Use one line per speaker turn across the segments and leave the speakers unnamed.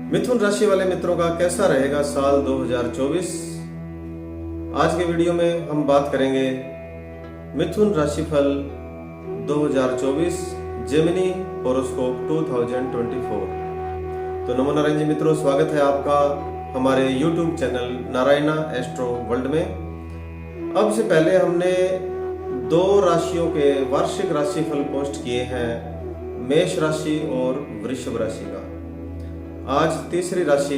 मिथुन राशि वाले मित्रों का कैसा रहेगा साल 2024। आज के वीडियो में हम बात करेंगे मिथुन राशिफल 2024 जेमिनी होरोस्कोप 2024। तो नमो नारायण जी मित्रों, स्वागत है आपका हमारे YouTube channel Narayana astro world में। अब से पहले हमने 2 राशियों के वार्षिक राशिफल पोस्ट किए हैं, मेष राशि और वृषभ राशि का। आज तीसरी राशि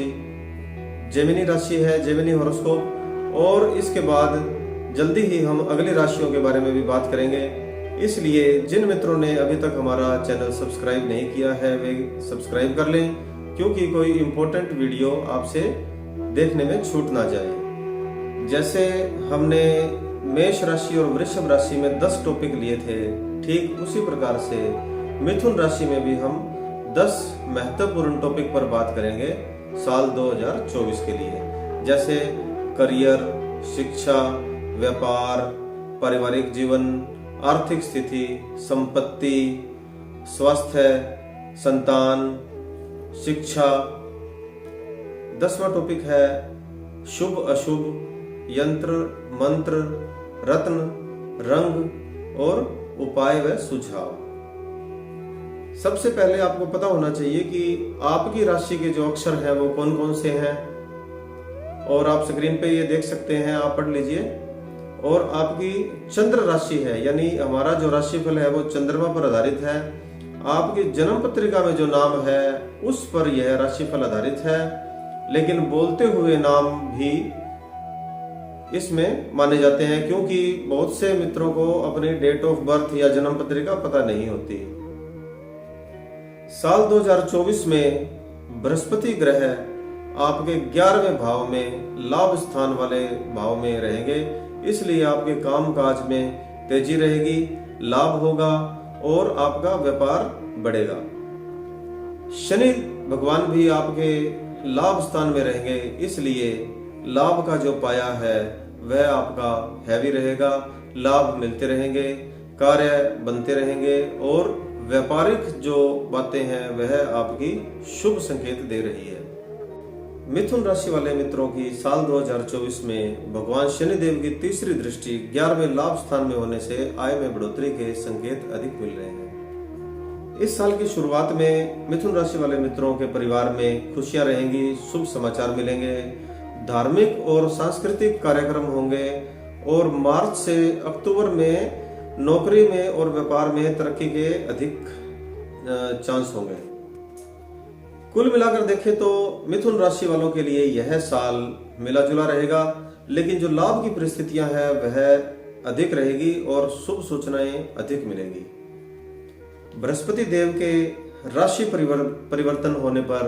जेमिनी राशि है, जेमिनी होरोस्कोप, और इसके बाद जल्दी ही हम अगली राशियों के बारे में भी बात करेंगे। इसलिए जिन मित्रों ने अभी तक हमारा चैनल सब्सक्राइब नहीं किया है वे सब्सक्राइब कर लें, क्योंकि कोई इम्पोर्टेंट वीडियो आपसे देखने में छूट ना जाए। जैसे हमने मेष राशि और वृषभ राशि में 10 टॉपिक लिए थे, ठीक उसी प्रकार से मिथुन राशि में भी हम 10 महत्वपूर्ण टॉपिक पर बात करेंगे साल 2024 के लिए। जैसे करियर, शिक्षा, व्यापार, पारिवारिक जीवन, आर्थिक स्थिति, संपत्ति, स्वास्थ्य, संतान, शिक्षा। 10वां टॉपिक है शुभ अशुभ, यंत्र मंत्र, रत्न, रंग और उपाय व सुझाव। सबसे पहले आपको पता होना चाहिए कि आपकी राशि के जो अक्षर हैं वो कौन कौन से हैं, और आप स्क्रीन पे ये देख सकते हैं, आप पढ़ लीजिए। और आपकी चंद्र राशि है, यानी हमारा जो राशिफल है वो चंद्रमा पर आधारित है। आपकी जन्म पत्रिका में जो नाम है उस पर यह राशिफल आधारित है, लेकिन बोलते हुए नाम भी इसमें माने जाते हैं, क्योंकि बहुत से मित्रों को अपनी डेट ऑफ बर्थ या जन्म पत्रिका पता नहीं होती। साल 2024 में बृहस्पति ग्रह आपके 11वें भाव में लाभ स्थान वाले भाव में रहेंगे, इसलिए आपके काम काज में तेजी रहेगी, लाभ होगा और आपका व्यापार बढ़ेगा। शनि भगवान भी आपके लाभ स्थान में रहेंगे, इसलिए लाभ का जो पाया है वह आपका हैवी रहेगा, लाभ मिलते रहेंगे, कार्य बनते रहेंगे और व्यापारिक जो बातें हैं वह आपकी शुभ संकेत दे रही है। मिथुन राशि वाले मित्रों की साल 2024 में भगवान शनिदेव की तीसरी दृष्टि 11वें लाभ स्थान में होने से आय में बढ़ोतरी के संकेत अधिक मिल रहे हैं। इस साल की शुरुआत में मिथुन राशि वाले मित्रों के परिवार में खुशियां रहेंगी, शुभ समाचार मिलेंगे, धार्मिक और सांस्कृतिक कार्यक्रम होंगे, और मार्च से अक्टूबर में नौकरी में और व्यापार में तरक्की के अधिक चांस होंगे। कुल मिलाकर देखें तो मिथुन राशि वालों के लिए यह साल मिला जुला रहेगा, लेकिन जो लाभ की परिस्थितियां हैं वह अधिक रहेगी और शुभ सूचनाएं अधिक मिलेंगी। बृहस्पति देव के राशि परिवर्तन होने पर,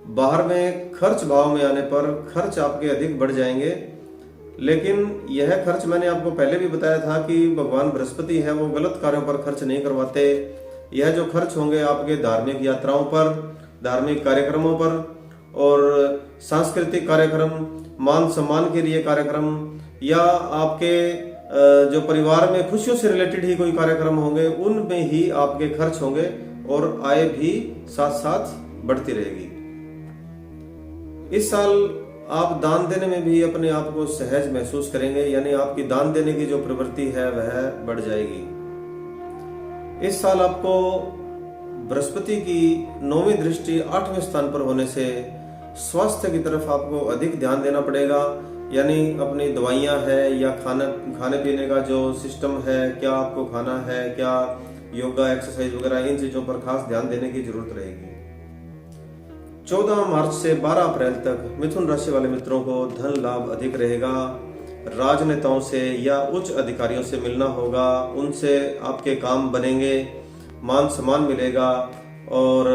बाहर में खर्च भाव में आने पर खर्च आपके अधिक बढ़ जाएंगे, लेकिन यह खर्च मैंने आपको पहले भी बताया था कि भगवान बृहस्पति है वो गलत कार्यों पर खर्च नहीं करवाते। यह जो खर्च होंगे आपके धार्मिक यात्राओं पर, धार्मिक कार्यक्रमों पर और सांस्कृतिक कार्यक्रम, मान सम्मान के लिए कार्यक्रम, या आपके जो परिवार में खुशियों से रिलेटेड ही कोई कार्यक्रम होंगे उनमें ही आपके खर्च होंगे, और आय भी साथ साथ बढ़ती रहेगी। इस साल आप दान देने में भी अपने आप को सहज महसूस करेंगे, यानी आपकी दान देने की जो प्रवृत्ति है वह बढ़ जाएगी। इस साल आपको बृहस्पति की 9वीं दृष्टि 8वें स्थान पर होने से स्वास्थ्य की तरफ आपको अधिक ध्यान देना पड़ेगा, यानी अपनी दवाइयां है या खाने पीने का जो सिस्टम है, क्या आपको खाना है, क्या योगा एक्सरसाइज वगैरह, इन चीजों पर खास ध्यान देने की जरूरत रहेगी। 14 मार्च से 12 अप्रैल तक मिथुन राशि वाले मित्रों को धन लाभ अधिक रहेगा। राजनेताओं से या उच्च अधिकारियों से मिलना होगा, उनसे आपके काम बनेंगे, मान सम्मान मिलेगा, और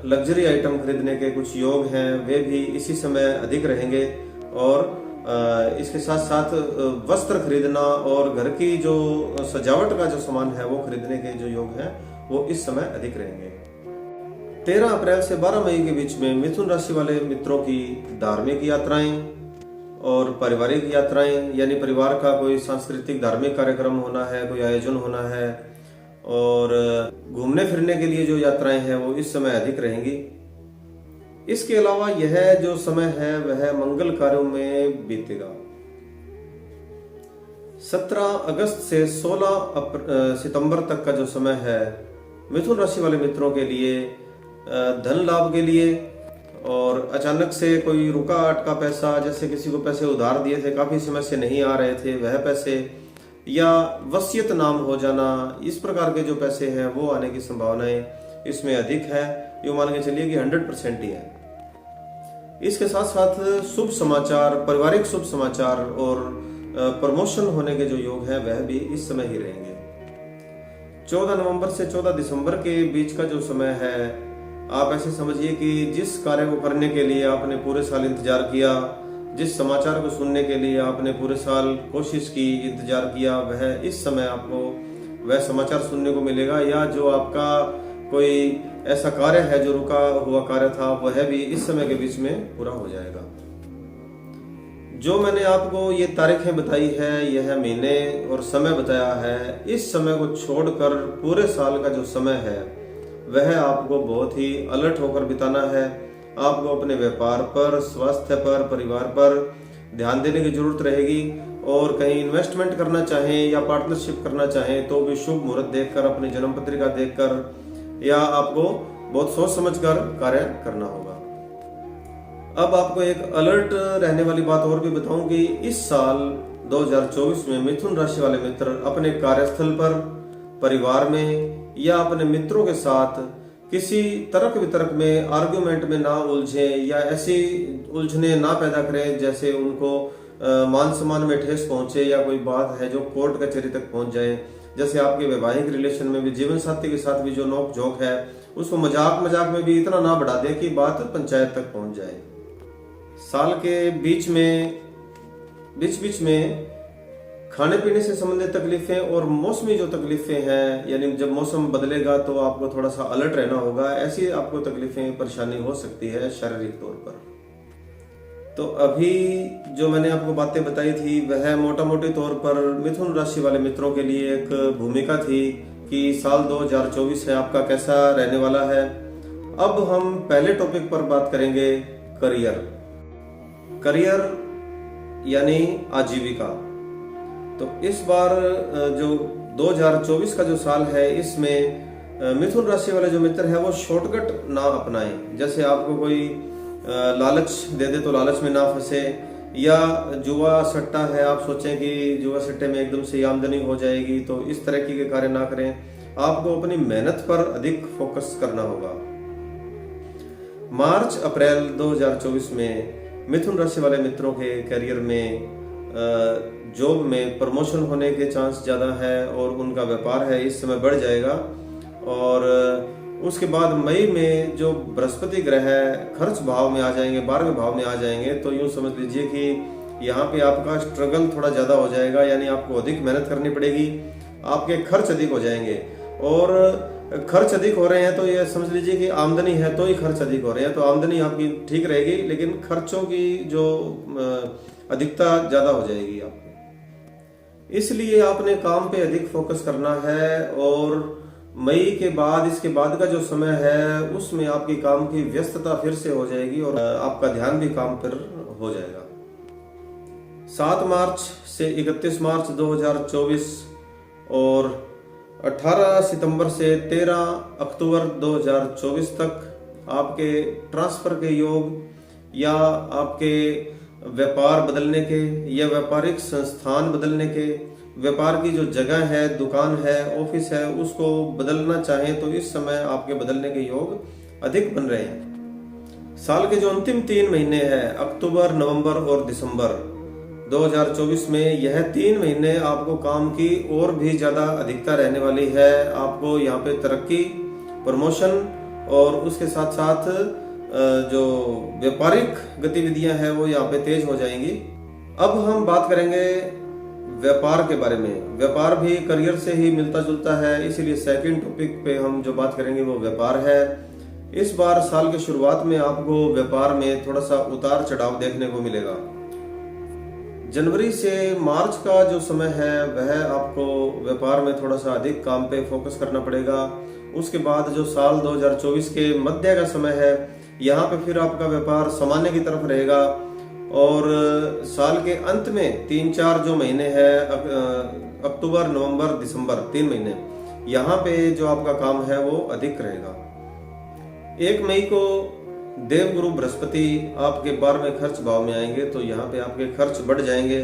लग्जरी आइटम खरीदने के कुछ योग हैं वे भी इसी समय अधिक रहेंगे। और इसके साथ साथ वस्त्र खरीदना और घर की जो सजावट का जो सामान है वो खरीदने के जो योग हैं वो इस समय अधिक रहेंगे। 13 अप्रैल से 12 मई के बीच में मिथुन राशि वाले मित्रों की धार्मिक यात्राएं और पारिवारिक यात्राएं, यानी परिवार का कोई सांस्कृतिक धार्मिक कार्यक्रम होना है, कोई आयोजन होना है, और घूमने फिरने के लिए जो यात्राएं हैं वो इस समय अधिक रहेंगी। इसके अलावा यह जो समय है वह मंगल कार्यों में बीतेगा। 17 अगस्त से 16 सितंबर तक का जो समय है मिथुन राशि वाले मित्रों के लिए धन लाभ के लिए, और अचानक से कोई रुका अटका पैसा, जैसे किसी को पैसे उधार दिए थे काफी समय से नहीं आ रहे थे वह पैसे, या वसीयत नाम हो जाना, इस प्रकार के जो पैसे हैं वो आने की संभावनाएं इसमें अधिक है। ये मान के चलिए कि 100% ही है। इसके साथ साथ शुभ समाचार, पारिवारिक शुभ समाचार और प्रमोशन होने के जो योग हैं वह भी इस समय ही रहेंगे। 14 नवंबर से 14 दिसंबर के बीच का जो समय है, आप ऐसे समझिए कि जिस कार्य को करने के लिए आपने पूरे साल इंतजार किया, जिस समाचार को सुनने के लिए आपने पूरे साल कोशिश की, इंतजार किया, वह इस समय आपको वह समाचार सुनने को मिलेगा। या जो आपका कोई ऐसा कार्य है जो रुका हुआ कार्य था वह भी इस समय के बीच में पूरा हो जाएगा। जो मैंने आपको ये तारीखें बताई है, यह महीने और समय बताया है, इस समय को छोड़कर पूरे साल का जो समय है वह आपको बहुत ही अलर्ट होकर बिताना है। आपको अपने व्यापार पर, स्वास्थ्य पर, परिवार पर ध्यान देने की जरूरत रहेगी। और कहीं इन्वेस्टमेंट करना चाहें या पार्टनरशिप करना चाहें तो भी शुभ मुहूर्त देखकर, अपनी जन्म पत्रिका देखकर, या आपको बहुत सोच समझकर कार्य करना होगा। अब आपको एक अलर्ट रहने वाली बात और भी बताऊं कि इस साल 2024 में मिथुन राशि वाले मित्र अपने कार्यस्थल पर, परिवार में या अपने मित्रों के साथ किसी तर्क वितर्क में, आर्गुमेंट में ना उलझे, या ऐसी उलझने ना पैदा करें जैसे उनको मान सम्मान में ठेस पहुंचे, या कोई बात है जो कोर्ट कचहरी तक पहुंच जाए। जैसे आपके वैवाहिक रिलेशन में भी, जीवन साथी के साथ भी जो नोक झोंक है उसको मजाक मजाक में भी इतना ना बढ़ा दे कि बात पंचायत तक पहुंच जाए। साल के बीच में खाने पीने से संबंधित तकलीफें और मौसमी जो तकलीफें हैं, यानी जब मौसम बदलेगा तो आपको थोड़ा सा अलर्ट रहना होगा। ऐसी आपको तकलीफें, परेशानी हो सकती है शारीरिक तौर पर। तो अभी जो मैंने आपको बातें बताई थी वह मोटा मोटी तौर पर मिथुन राशि वाले मित्रों के लिए एक भूमिका थी कि साल 2024 है आपका कैसा रहने वाला है। अब हम पहले टॉपिक पर बात करेंगे, करियर यानी आजीविका। तो इस बार जो 2024 का जो साल है इसमें मिथुन राशि वाले जो मित्र हैं वो शॉर्टकट ना अपनाएं। जैसे आपको कोई लालच दे दे तो लालच में ना फंसे, या जुआ सट्टा है, आप सोचें कि जुआ सट्टे में एकदम से आमदनी हो जाएगी, तो इस तरह के कार्य ना करें। आपको अपनी मेहनत पर अधिक फोकस करना होगा। मार्च अप्रैल 2024 में मिथुन राशि वाले मित्रों के करियर में, जॉब में प्रमोशन होने के चांस ज़्यादा है और उनका व्यापार है इस समय बढ़ जाएगा। और उसके बाद मई में जो बृहस्पति ग्रह खर्च भाव में आ जाएंगे, 12वें भाव में आ जाएंगे, तो यूँ समझ लीजिए कि यहाँ पे आपका स्ट्रगल थोड़ा ज़्यादा हो जाएगा, यानी आपको अधिक मेहनत करनी पड़ेगी, आपके खर्च अधिक हो जाएंगे। और खर्च अधिक हो रहे हैं तो ये समझ लीजिए कि आमदनी है तो ही खर्च अधिक हो रहे हैं, तो आमदनी आपकी ठीक रहेगी लेकिन खर्चों की जो अधिकता ज़्यादा हो जाएगी आपको। इसलिए आपने काम पे अधिक फोकस करना है। और मई के बाद, इसके बाद का जो समय है उसमें आपकी काम की व्यस्तता फिर से हो जाएगी और आपका ध्यान भी काम पर हो जाएगा। 7 मार्च से 31 मार्च 2024 और 18 सितंबर से 13 अक्टूबर 2024 तक आपके ट्रांसफर के योग या आपके व्यापार बदलने के या व्यापारिक संस्थान बदलने के, व्यापार की जो जगह है, दुकान है, ऑफिस है, उसको बदलना चाहें तो इस समय आपके बदलने के योग अधिक बन रहे हैं। साल के जो अंतिम 3 महीने हैं, अक्टूबर, नवंबर और दिसंबर 2024 में, यह 3 महीने आपको काम की और भी ज्यादा अधिकता रहने वाली है। आपको यहाँ पे तरक्की, प्रमोशन और उसके साथ साथ जो व्यापारिक गतिविधियां हैं वो यहाँ पे तेज हो जाएंगी। अब हम बात करेंगे व्यापार के बारे में। व्यापार भी करियर से ही मिलता जुलता है, इसीलिए सेकंड टॉपिक पे हम जो बात करेंगे वो व्यापार है। इस बार साल के शुरुआत में आपको व्यापार में थोड़ा सा उतार चढ़ाव देखने को मिलेगा। जनवरी से मार्च का जो समय है वह आपको व्यापार में थोड़ा सा अधिक काम पे फोकस करना पड़ेगा। उसके बाद जो साल 2024 के मध्य का समय है यहाँ पे फिर आपका व्यापार सामान्य की तरफ रहेगा। और साल के अंत में 3-4 जो महीने हैं, अक्टूबर, नवंबर, दिसंबर, 3 महीने, यहाँ पे जो आपका काम है वो अधिक रहेगा। 1 मई को देवगुरु बृहस्पति आपके 12वें खर्च भाव में आएंगे, तो यहाँ पे आपके खर्च बढ़ जाएंगे।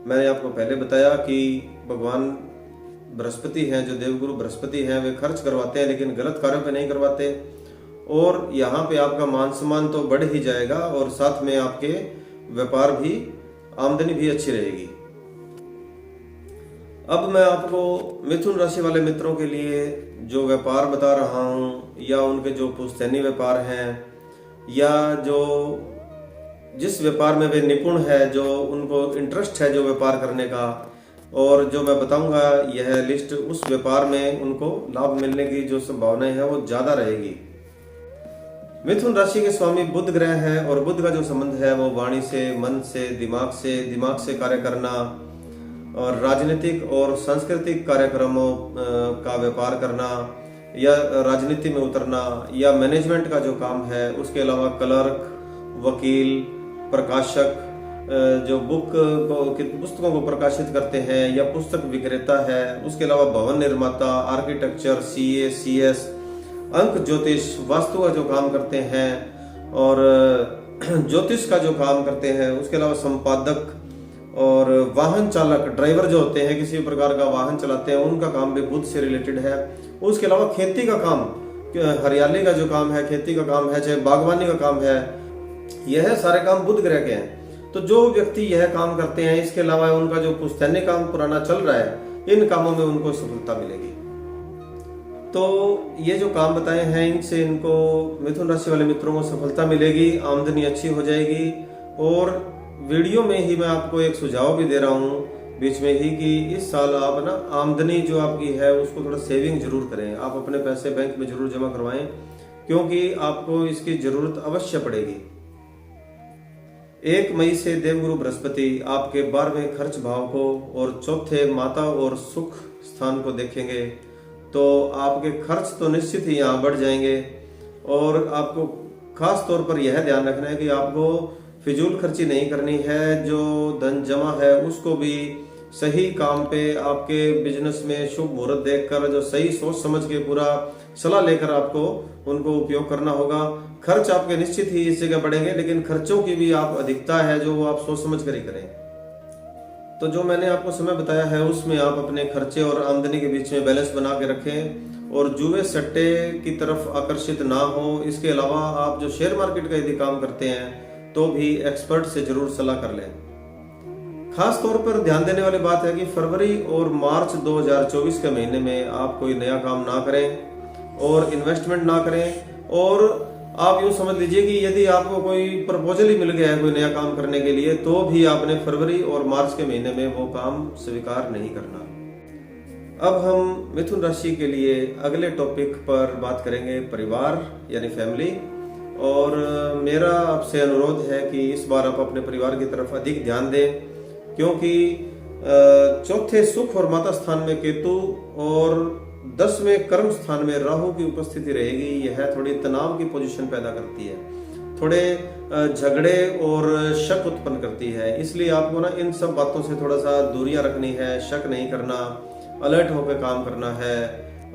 मैंने आपको पहले बताया कि भगवान बृहस्पति हैं, जो देवगुरु बृहस्पति हैं, वे खर्च करवाते हैं लेकिन गलत कार्यों पे नहीं करवाते। और यहाँ पे आपका मान सम्मान तो बढ़ ही जाएगा और साथ में आपके व्यापार भी, आमदनी भी अच्छी रहेगी। अब मैं आपको मिथुन राशि वाले मित्रों के लिए जो व्यापार बता रहा हूँ, या उनके जो पुश्तैनी व्यापार हैं, या जो जिस व्यापार में वे निपुण है, जो उनको इंटरेस्ट है जो व्यापार करने का, और जो मैं बताऊंगा यह लिस्ट, उस व्यापार में उनको लाभ मिलने की जो संभावनाएं है वो ज्यादा रहेगी। मिथुन राशि के स्वामी बुध ग्रह है, और बुध का जो संबंध है वो वाणी से, मन से, दिमाग से कार्य करना, और राजनीतिक और सांस्कृतिक कार्यक्रमों का व्यापार करना, या राजनीति में उतरना, या मैनेजमेंट का जो काम है, उसके अलावा क्लर्क, वकील, प्रकाशक, जो पुस्तकों को प्रकाशित करते हैं, या पुस्तक विक्रेता है, उसके अलावा भवन निर्माता, आर्किटेक्चर, सीए, सीएस, अंक ज्योतिष, वास्तु का जो काम करते हैं, और ज्योतिष का जो काम करते हैं, उसके अलावा संपादक और वाहन चालक, ड्राइवर जो होते हैं, किसी प्रकार का वाहन चलाते हैं, उनका काम भी बुध से रिलेटेड है। उसके अलावा खेती का काम, हरियाली का जो काम है, खेती का काम है, चाहे बागवानी का काम है, यह सारे काम बुध ग्रह के हैं। तो जो व्यक्ति यह काम करते हैं, इसके अलावा उनका जो पुश्तैनी काम पुराना चल रहा है, इन कामों में उनको सफलता मिलेगी। तो ये जो काम बताए हैं, इनसे इनको मिथुन राशि वाले मित्रों को सफलता मिलेगी, आमदनी अच्छी हो जाएगी। और वीडियो में ही मैं आपको एक सुझाव भी दे रहा हूँ बीच में ही, कि इस साल आप ना आमदनी जो आपकी है उसको थोड़ा सेविंग जरूर करें। आप अपने पैसे बैंक में जरूर जमा करवाएं, क्योंकि आपको इसकी जरूरत अवश्य पड़ेगी। 1 मई से देवगुरु बृहस्पति आपके 12वें खर्च भाव को और चौथे माता और सुख स्थान को देखेंगे, तो आपके खर्च तो निश्चित ही यहाँ बढ़ जाएंगे। और आपको खास तौर पर यह ध्यान रखना है कि आपको फिजूल खर्ची नहीं करनी है। जो धन जमा है उसको भी सही काम पे, आपके बिजनेस में शुभ मुहूर्त देखकर, जो सही सोच समझ के, पूरा सलाह लेकर आपको उनको उपयोग करना होगा। खर्च आपके निश्चित ही इस जगह बढ़ेंगे, लेकिन खर्चों की भी आप अधिकता है जो वो आप सोच समझ कर ही करें। तो जो मैंने आपको समय बताया है उसमें आप अपने खर्चे और आमदनी के बीच में बैलेंस बना के रखें, और जुए सट्टे की तरफ आकर्षित ना हो। इसके अलावा आप जो शेयर मार्केट का यदि काम करते हैं तो भी एक्सपर्ट से जरूर सलाह कर लें। खास तौर पर ध्यान देने वाली बात है कि फरवरी और मार्च 2024 के महीने में आप कोई नया काम ना करें और इन्वेस्टमेंट ना करें। और आप यूं समझ लीजिए कि यदि आपको कोई प्रपोजल ही मिल गया है कोई नया काम करने के लिए, तो भी आपने फरवरी और मार्च के महीने में वो काम स्वीकार नहीं करना। अब हम मिथुन राशि के लिए अगले टॉपिक पर बात करेंगे, परिवार यानी फैमिली। और मेरा आपसे अनुरोध है कि इस बार आप अपने परिवार की तरफ अधिक ध्यान दें, क्योंकि चौथे सुख और माता स्थान में केतु और 10वें कर्म स्थान में राहु की उपस्थिति रहेगी। यह थोड़ी तनाव की पोजीशन पैदा करती है, थोड़े झगड़े और शक उत्पन्न करती है। इसलिए आपको ना इन सब बातों से थोड़ा सा दूरियां रखनी है, शक नहीं करना, अलर्ट होकर काम करना है,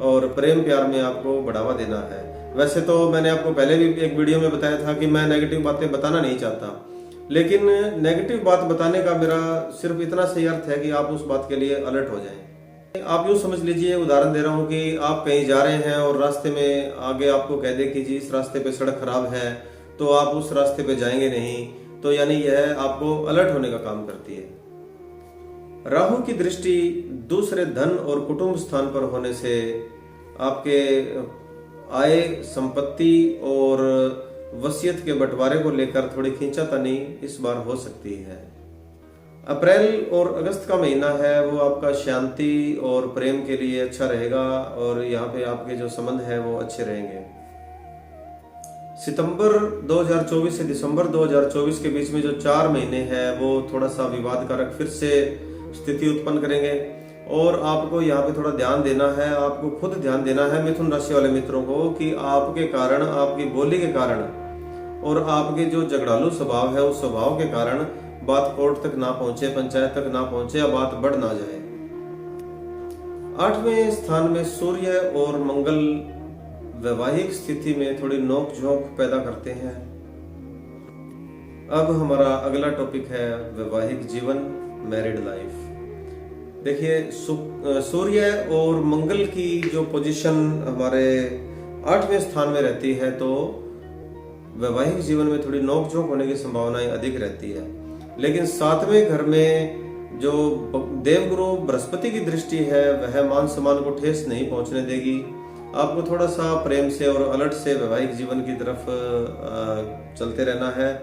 और प्रेम प्यार में आपको बढ़ावा देना है। वैसे तो मैंने आपको पहले भी एक वीडियो में बताया था कि मैं नेगेटिव बातें बताना नहीं चाहता, लेकिन नेगेटिव बात बताने का मेरा सिर्फ इतना सही अर्थ है कि आप उस बात के लिए अलर्ट हो जाएं। आप यूँ समझ लीजिए, उदाहरण दे रहा हूँ कि आप कहीं जा रहे हैं और रास्ते में आगे आपको कह दे कि जी इस रास्ते पे सड़क खराब है, तो आप उस रास्ते पे जाएंगे नहीं, तो यानी यह आपको अलर्ट होने का काम करती है। राहु की दृष्टि दूसरे धन और कुटुंब स्थान पर होने से आपके आय, संपत्ति और वसीयत के बंटवारे को लेकर थोड़ी खींचातानी इस बार हो सकती है। अप्रैल और अगस्त का महीना है वो आपका शांति और प्रेम के लिए अच्छा रहेगा, और यहाँ पे आपके जो संबंध है वो अच्छे रहेंगे। सितंबर 2024 से दिसंबर 2024 के बीच में जो 4 महीने हैं वो थोड़ा सा विवाद कारक फिर से स्थिति उत्पन्न करेंगे, और आपको यहाँ पे थोड़ा ध्यान देना है, आपको खुद ध्यान देना है मिथुन राशि वाले मित्रों को, कि आपके कारण, आपकी बोली के कारण और आपके जो झगड़ालू स्वभाव है उस स्वभाव के कारण बात कोर्ट तक ना पहुंचे, पंचायत तक ना पहुंचे या बात बढ़ ना जाए। 8वें स्थान में सूर्य और मंगल वैवाहिक स्थिति में थोड़ी नोक झोंक पैदा करते हैं। अब हमारा अगला टॉपिक है वैवाहिक जीवन, मैरिड लाइफ। देखिए सूर्य और मंगल की जो पोजीशन हमारे 8वें स्थान में रहती है तो वैवाहिक जीवन में थोड़ी नोक झोंक होने की संभावनाएं अधिक रहती है। लेकिन 7वें घर में जो देवगुरु बृहस्पति की दृष्टि है वह मान सम्मान को ठेस नहीं पहुंचने देगी। आपको थोड़ा सा प्रेम से और अलर्ट से वैवाहिक जीवन की तरफ चलते रहना है।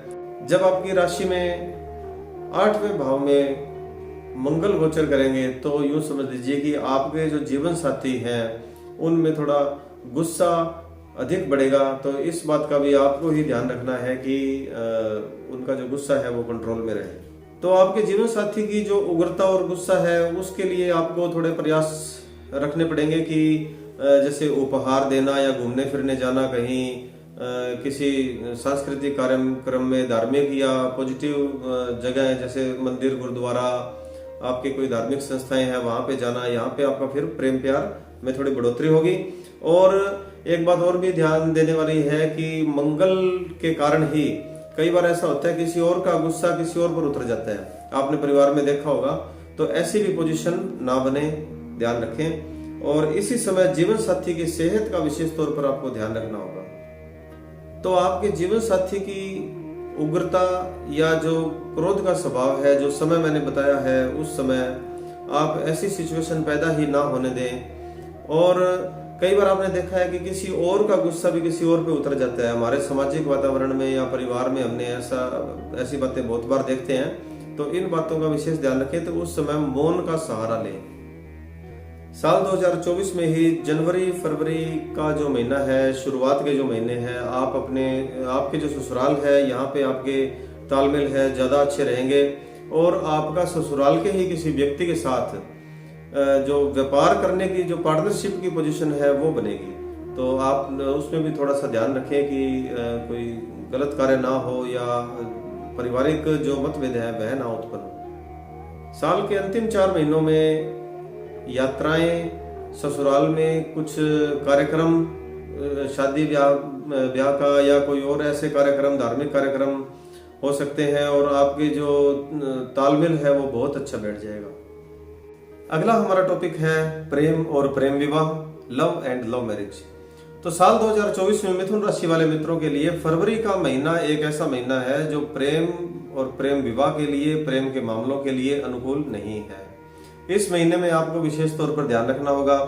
जब आपकी राशि में 8वें भाव में मंगल गोचर करेंगे तो यूं समझ लीजिए कि आपके जो जीवन साथी हैं उनमें थोड़ा गुस्सा अधिक बढ़ेगा। तो इस बात का भी आपको ही ध्यान रखना है कि उनका जो गुस्सा है वो कंट्रोल में रहे। तो आपके जीवन साथी की जो उग्रता और गुस्सा है उसके लिए आपको थोड़े प्रयास रखने पड़ेंगे कि जैसे उपहार देना या घूमने फिरने जाना, कहीं किसी सांस्कृतिक कार्यक्रम में, धार्मिक या पॉजिटिव जगह जैसे मंदिर, गुरुद्वारा, आपके कोई धार्मिक संस्थाएं हैं वहां पे जाना। यहाँ पे आपका फिर प्रेम प्यार में थोड़ी बढ़ोतरी होगी। और एक बात और भी ध्यान देने वाली है कि मंगल के कारण ही कई बार ऐसा होता है किसी और का गुस्सा किसी और पर उतर जाता है। आपने परिवार में देखा होगा। तो ऐसी भी पोजीशन ना बने, ध्यान रखें। और इसी समय जीवन साथी की सेहत का विशेष तौर पर आपको ध्यान रखना होगा। तो आपके जीवन साथी की उग्रता या जो क्रोध का स्वभाव है, जो समय मैंने बताया है, उस समय आप ऐसी सिचुएशन पैदा ही ना होने दें। और कई बार आपने देखा है कि किसी और का गुस्सा भी किसी और पे उतर जाता है। हमारे सामाजिक वातावरण में या परिवार में हमने ऐसी बातें बहुत बार देखते हैं। तो इन बातों का विशेष ध्यान रखें। तो उस समय मौन का सहारा लें। साल 2024 में ही जनवरी फरवरी का जो महीना है, शुरुआत के जो महीने हैं, आपके जो ससुराल है यहाँ पे आपके तालमेल है ज्यादा अच्छे रहेंगे। और आपका ससुराल के ही किसी व्यक्ति के साथ जो व्यापार करने की जो पार्टनरशिप की पोजीशन है वो बनेगी। तो आप उसमें भी थोड़ा सा ध्यान रखें कि कोई गलत कार्य ना हो या पारिवारिक जो मतभेद है वह ना उत्पन्न हो। साल के अंतिम 4 महीनों में यात्राएं, ससुराल में कुछ कार्यक्रम, शादी ब्याह का या कोई और ऐसे कार्यक्रम, धार्मिक कार्यक्रम हो सकते हैं और आपके जो तालमेल है वो बहुत अच्छा बैठ जाएगा। अगला हमारा टॉपिक है प्रेम और प्रेम विवाह, लव एंड लव मैरिज। तो साल 2024 में मिथुन राशि वाले मित्रों के लिए फरवरी का महीना एक ऐसा महीना है जो प्रेम और प्रेम विवाह के लिए, प्रेम के मामलों के लिए अनुकूल नहीं है। इस महीने में आपको विशेष तौर पर ध्यान रखना होगा।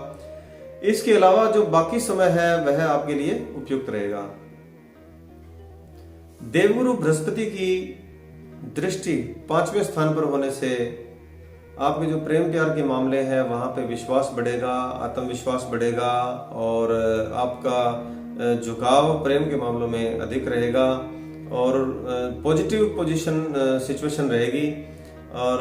इसके अलावा जो बाकी समय है वह आपके लिए उपयुक्त रहेगा। देवगुरु बृहस्पति की दृष्टि 5वें स्थान पर होने से आपके जो प्रेम प्यार के मामले हैं वहां पे विश्वास बढ़ेगा, आत्मविश्वास बढ़ेगा और आपका झुकाव प्रेम के मामलों में अधिक रहेगा और पॉजिटिव पोजीशन सिचुएशन रहेगी। और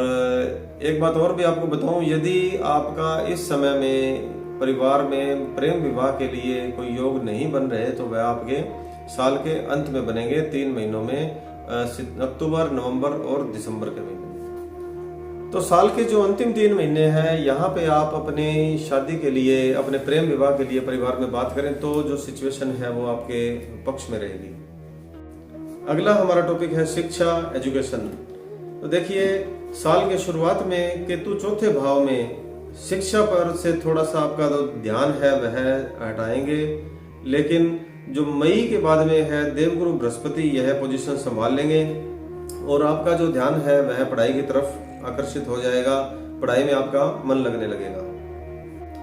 एक बात और भी आपको बताऊं, यदि आपका इस समय में परिवार में प्रेम विवाह के लिए कोई योग नहीं बन रहे तो वह आपके साल के अंत में बनेंगे, 3 महीनों में, अक्टूबर, नवंबर और दिसंबर के महीने। तो साल के जो अंतिम 3 महीने हैं यहाँ पे आप अपनी शादी के लिए, अपने प्रेम विवाह के लिए परिवार में बात करें तो जो सिचुएशन है वो आपके पक्ष में रहेगी। अगला हमारा टॉपिक है शिक्षा, एजुकेशन। तो देखिए साल के शुरुआत में केतु 4थे भाव में शिक्षा पर से थोड़ा सा आपका जो ध्यान है वह हटाएंगे। लेकिन जो मई के बाद में है देवगुरु बृहस्पति यह पोजीशन संभाल लेंगे और आपका जो ध्यान है वह पढ़ाई की तरफ आकर्षित हो जाएगा, पढ़ाई में आपका मन लगने लगेगा।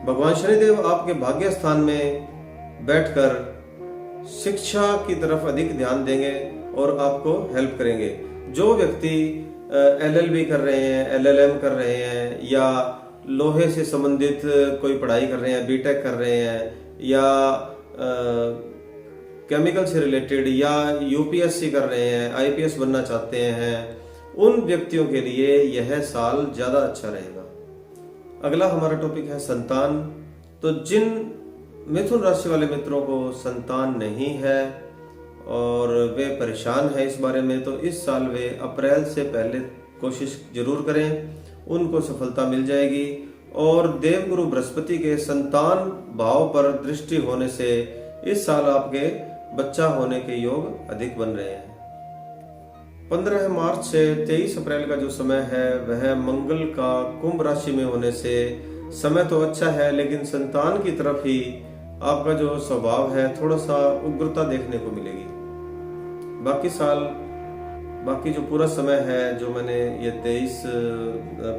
भगवान शनिदेव आपके भाग्य स्थान में बैठकर शिक्षा की तरफ अधिक ध्यान देंगे और आपको हेल्प करेंगे। जो व्यक्ति LLB कर रहे हैं, LLM कर रहे हैं या लोहे से संबंधित कोई पढ़ाई कर रहे हैं, बीटेक कर रहे हैं या केमिकल से रिलेटेड या UPSC कर रहे हैं, IPS बनना चाहते हैं, उन व्यक्तियों के लिए यह साल ज्यादा अच्छा रहेगा। अगला हमारा टॉपिक है संतान। तो जिन मिथुन राशि वाले मित्रों को संतान नहीं है और वे परेशान हैं इस बारे में, तो इस साल वे अप्रैल से पहले कोशिश जरूर करें, उनको सफलता मिल जाएगी। और देवगुरु बृहस्पति के संतान भाव पर दृष्टि होने से इस साल आपके बच्चा होने के योग अधिक बन रहे हैं। 15 मार्च से 23 अप्रैल का जो समय है वह मंगल का कुंभ राशि में होने से समय तो अच्छा है, लेकिन संतान की तरफ ही आपका जो स्वभाव है थोड़ा सा उग्रता देखने को मिलेगी। बाकी जो पूरा समय है जो मैंने ये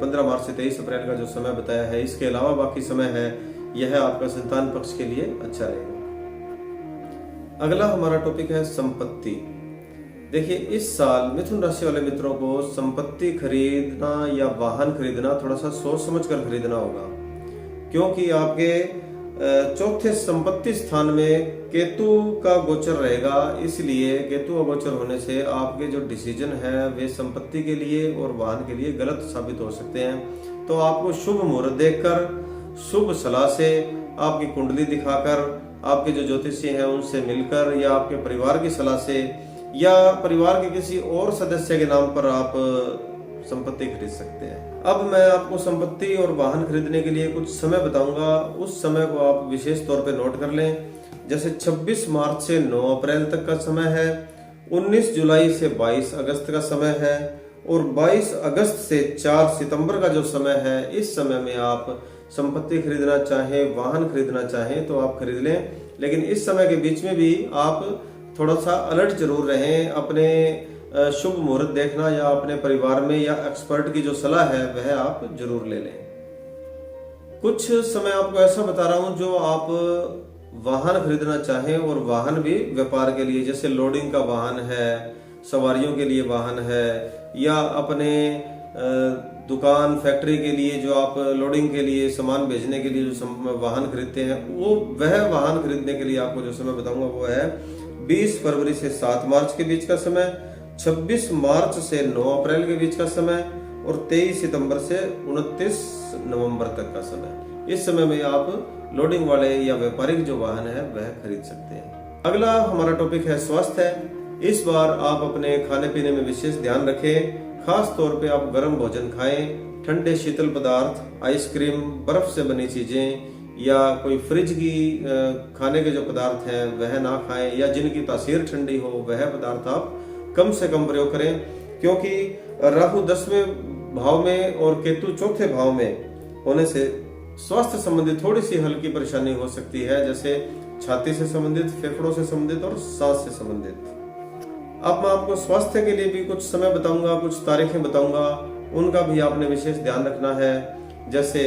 15 मार्च से 23 अप्रैल का जो समय बताया है, इसके अलावा बाकी समय है यह आपका संतान पक्ष के लिए अच्छा रहेगा। अगला हमारा टॉपिक है संपत्ति। देखिए, इस साल मिथुन राशि वाले मित्रों को संपत्ति खरीदना या वाहन खरीदना थोड़ा सा सोच समझ कर खरीदना होगा, क्योंकि आपके चौथे संपत्ति स्थान में केतु का गोचर रहेगा। इसलिए केतु का गोचर होने से आपके जो डिसीजन है वे संपत्ति के लिए और वाहन के लिए गलत साबित हो सकते हैं। तो आपको शुभ मुहूर्त देखकर, शुभ सलाह से, आपकी कुंडली दिखाकर, आपके जो ज्योतिषी हैं उनसे मिलकर, या आपके परिवार की सलाह से, या परिवार के किसी और सदस्य के नाम पर आप संपत्ति खरीद सकते हैं। अब मैं आपको संपत्ति और वाहन खरीदने के लिए कुछ समय बताऊंगा, उस समय को आप विशेष तौर पे नोट कर लें। जैसे 26 मार्च से 9 अप्रैल तक का समय है, 19 जुलाई से 22 अगस्त का समय है, और 22 अगस्त से 4 सितंबर का जो समय है, इस समय में आप संपत्ति खरीदना चाहें, वाहन खरीदना चाहें तो आप खरीद लें। लेकिन इस समय के बीच में भी आप थोड़ा सा अलर्ट जरूर रहें। अपने शुभ मुहूर्त देखना या अपने परिवार में या एक्सपर्ट की जो सलाह है वह आप जरूर ले लें। कुछ समय आपको ऐसा बता रहा हूं जो आप वाहन खरीदना चाहें, और वाहन भी व्यापार के लिए, जैसे लोडिंग का वाहन है, सवारियों के लिए वाहन है, या अपने दुकान फैक्ट्री के लिए जो आप लोडिंग के लिए सामान भेजने के लिए जो वाहन खरीदते हैं, वह वाहन खरीदने के लिए आपको जो समय बताऊंगा वो है 20 फरवरी से 7 मार्च के बीच का समय, 26 मार्च से 9 अप्रैल के बीच का समय, और 23 सितंबर से 29 नवंबर तक का समय। इस समय में आप लोडिंग वाले या व्यापारिक जो वाहन है वह खरीद सकते हैं। अगला हमारा टॉपिक है स्वास्थ्य है। इस बार आप अपने खाने पीने में विशेष ध्यान रखें। खास तौर पे आप गर्म भोजन खाएं, ठंडे शीतल पदार्थ, आइसक्रीम, बर्फ से बनी चीजें, या कोई फ्रिज की खाने के जो पदार्थ हैं वह ना खाएं, या जिनकी तासीर ठंडी हो वह पदार्थ आप कम से कम प्रयोग करें। क्योंकि राहु 10वें भाव में और केतु 4थे भाव में होने से स्वास्थ्य संबंधी थोड़ी सी हल्की परेशानी हो सकती है, जैसे छाती से संबंधित, फेफड़ों से संबंधित और सांस से संबंधित। अब मैं आपको स्वास्थ्य के लिए भी कुछ समय बताऊंगा, कुछ तारीखें बताऊंगा, उनका भी आपने विशेष ध्यान रखना है। जैसे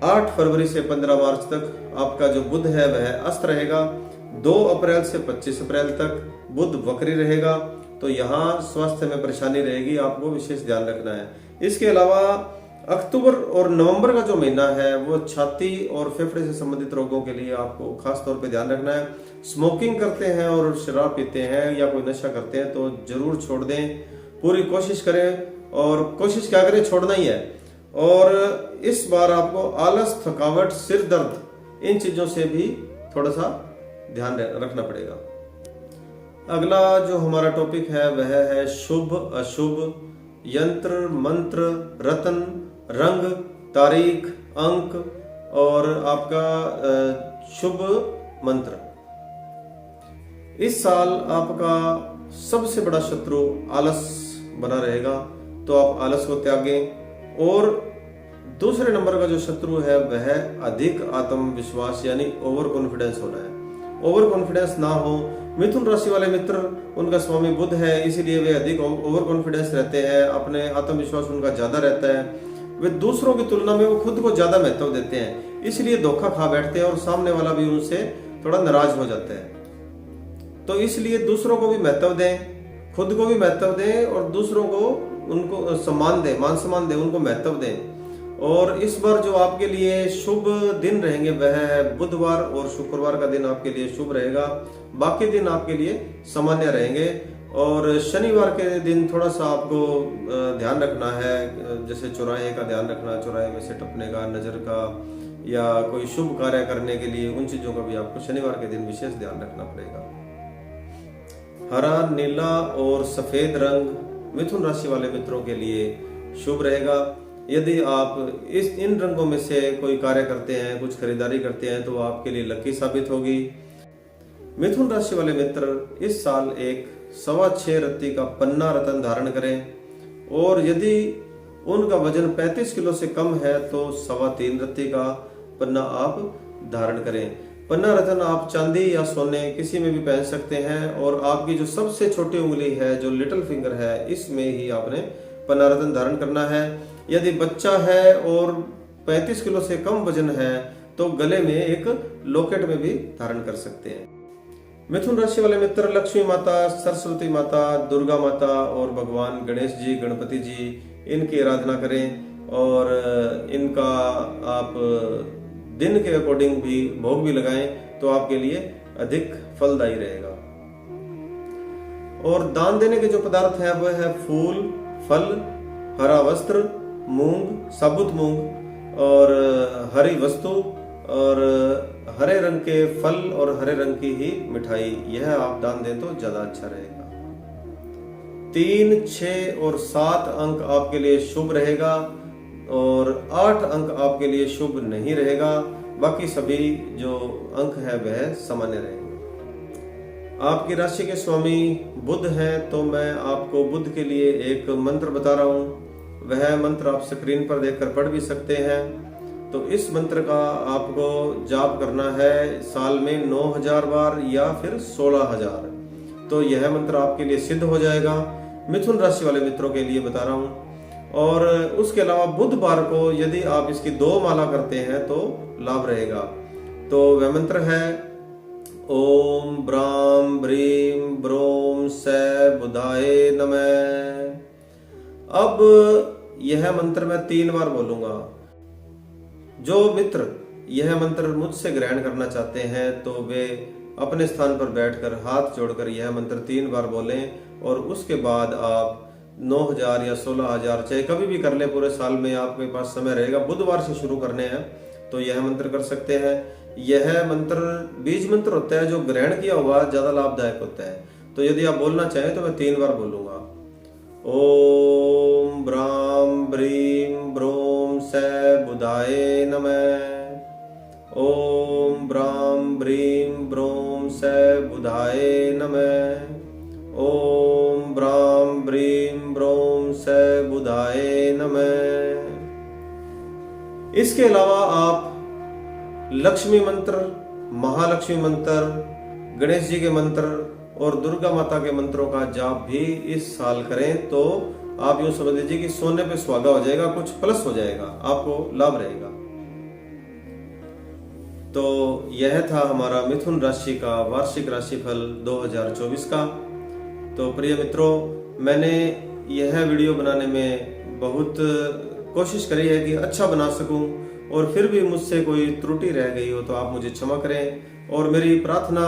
8 फरवरी से 15 मार्च तक आपका जो बुध है वह अस्त रहेगा। 2 अप्रैल से 25 अप्रैल तक बुध वक्री रहेगा, तो यहाँ स्वास्थ्य में परेशानी रहेगी, आपको विशेष ध्यान रखना है। इसके अलावा अक्टूबर और नवंबर का जो महीना है वो छाती और फेफड़े से संबंधित रोगों के लिए आपको खास तौर पे ध्यान रखना है। स्मोकिंग करते हैं और शराब पीते हैं या कोई नशा करते हैं तो जरूर छोड़ दें, पूरी कोशिश करें, और कोशिश क्या करें, छोड़ना ही है। और इस बार आपको आलस, थकावट, सिर दर्द, इन चीजों से भी थोड़ा सा ध्यान रखना पड़ेगा। अगला जो हमारा टॉपिक है वह है शुभ अशुभ, यंत्र मंत्र, रत्न, रंग, तारीख, अंक और आपका शुभ मंत्र। इस साल आपका सबसे बड़ा शत्रु आलस बना रहेगा, तो आप आलस को त्यागें। और दूसरे नंबर का जो शत्रु है वह अधिक आत्मविश्वास यानी ओवर कॉन्फिडेंस होना है। ओवर कॉन्फिडेंस ना हो। मिथुन राशि वाले मित्र, उनका स्वामी बुध है, इसीलिए वे अधिक ओवर कॉन्फिडेंस रहते हैं, अपने आत्मविश्वास उनका ज्यादा रहता है, वे दूसरों की तुलना में वो खुद को ज्यादा महत्व देते हैं, इसलिए धोखा खा बैठते हैं और सामने वाला भी उनसे थोड़ा नाराज हो जाता है। तो इसलिए दूसरों को भी महत्व दें, खुद को भी महत्व दें और दूसरों को उनको सम्मान दें, मान सम्मान दें, उनको महत्व दें। और इस बार जो आपके लिए शुभ दिन रहेंगे वह है बुधवार और शुक्रवार का दिन आपके लिए शुभ रहेगा, बाकी दिन आपके लिए सामान्य रहेंगे। और शनिवार के दिन थोड़ा सा आपको ध्यान रखना है, जैसे चौराहे का ध्यान रखना, चौराहे में से टपने का, नजर का, या कोई शुभ कार्य करने के लिए उन चीजों का भी आपको शनिवार के दिन विशेष ध्यान रखना पड़ेगा। हरा, नीला और सफेद रंग मिथुन राशि वाले मित्रों के लिए शुभ रहेगा। यदि आप इन रंगों में से कोई कार्य करते हैं, कुछ खरीदारी करते हैं, तो आपके लिए लकी साबित होगी। मिथुन राशि वाले मित्र इस साल एक 6.25 रत्ती का पन्ना रत्न धारण करें और यदि उनका वजन 35 किलो से कम है तो 3.25 रत्ती का पन्ना आप धारण करें। पन्ना रत्न आप चांदी या सोने किसी में भी पहन सकते हैं और आपकी जो सबसे छोटी उंगली है, जो लिटिल फिंगर है, इसमें ही आपने पन्ना रत्न धारण करना है। यदि बच्चा है और 35 किलो से कम वजन है तो गले में एक लॉकेट में भी धारण कर सकते हैं। मिथुन राशि वाले मित्र लक्ष्मी माता, सरस्वती माता, दुर्गा माता और भगवान गणेश जी, गणपति जी, इनकी आराधना करें और इनका आप दिन के अकॉर्डिंग भी भोग भी लगाएं तो आपके लिए अधिक फलदायी रहेगा। और दान देने के जो पदार्थ हैं वह है फूल, फल, हरा वस्त्र, मूंग, साबुत मूंग और हरी वस्तु और हरे रंग के फल और हरे रंग की ही मिठाई, यह आप दान दें तो ज्यादा अच्छा रहेगा। 3, 6 और 7 अंक आपके लिए शुभ रहेगा और 8 अंक आपके लिए शुभ नहीं रहेगा। बाकी सभी जो अंक है वह सामान्य रहेंगे। आपकी राशि के स्वामी बुध हैं तो मैं आपको बुध के लिए एक मंत्र बता रहा हूं। वह मंत्र आप स्क्रीन पर देखकर पढ़ भी सकते हैं। तो इस मंत्र का आपको जाप करना है साल में 9000 बार या फिर 16000। तो यह मंत्र आपके लिए सिद्ध हो जाएगा। मिथुन राशि वाले मित्रों के लिए बता रहा हूं। और उसके अलावा बुधवार को यदि आप इसकी 2 माला करते हैं तो लाभ रहेगा। तो वह मंत्र है ओम ब्राम ब्रीम ब्रोम स बुधाय नमः। अब यह मंत्र मैं 3 बार बोलूंगा। जो मित्र यह मंत्र मुझसे ग्रहण करना चाहते हैं तो वे अपने स्थान पर बैठकर हाथ जोड़कर यह मंत्र 3 बार बोलें और उसके बाद आप 9000 या 16000 चाहे कभी भी कर ले, पूरे साल में आपके पास समय रहेगा। बुधवार से शुरू करने हैं तो यह मंत्र कर सकते हैं। यह मंत्र बीज मंत्र होता है जो ग्रहण किया हुआ ज्यादा लाभदायक होता है। तो यदि आप बोलना चाहें तो मैं 3 बार बोलूंगा। ओम ब्राम ब्रीम ब्रोम स बुधाय नमः। ओम ब्राम ब्रीम ब्रोम स बुधाय नमः। ओम ब्राम ब्रीम ब्रोम स बुधाय नमः। इसके अलावा आप लक्ष्मी मंत्र, महालक्ष्मी मंत्र, गणेश जी के मंत्र और दुर्गा माता के मंत्रों का जाप भी इस साल करें तो आप यूं समझ लीजिए कि सोने पे सुहागा हो जाएगा, कुछ प्लस हो जाएगा, आपको लाभ रहेगा। तो यह था हमारा मिथुन राशि का वार्षिक राशिफल 2024 का। तो प्रिय मित्रों, मैंने यह वीडियो बनाने में बहुत कोशिश करी है कि अच्छा बना सकूं और फिर भी मुझसे कोई त्रुटि रह गई हो तो आप मुझे क्षमा करें। और मेरी प्रार्थना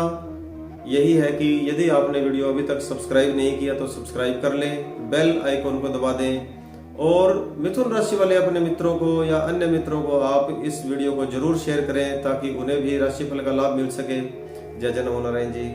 यही है कि यदि आपने वीडियो अभी तक सब्सक्राइब नहीं किया तो सब्सक्राइब कर लें, बेल आइकॉन को दबा दें और मिथुन राशि वाले अपने मित्रों को या अन्य मित्रों को आप इस वीडियो को जरूर शेयर करें ताकि उन्हें भी राशिफल का लाभ मिल सके। जय जय नमो नारायण जी।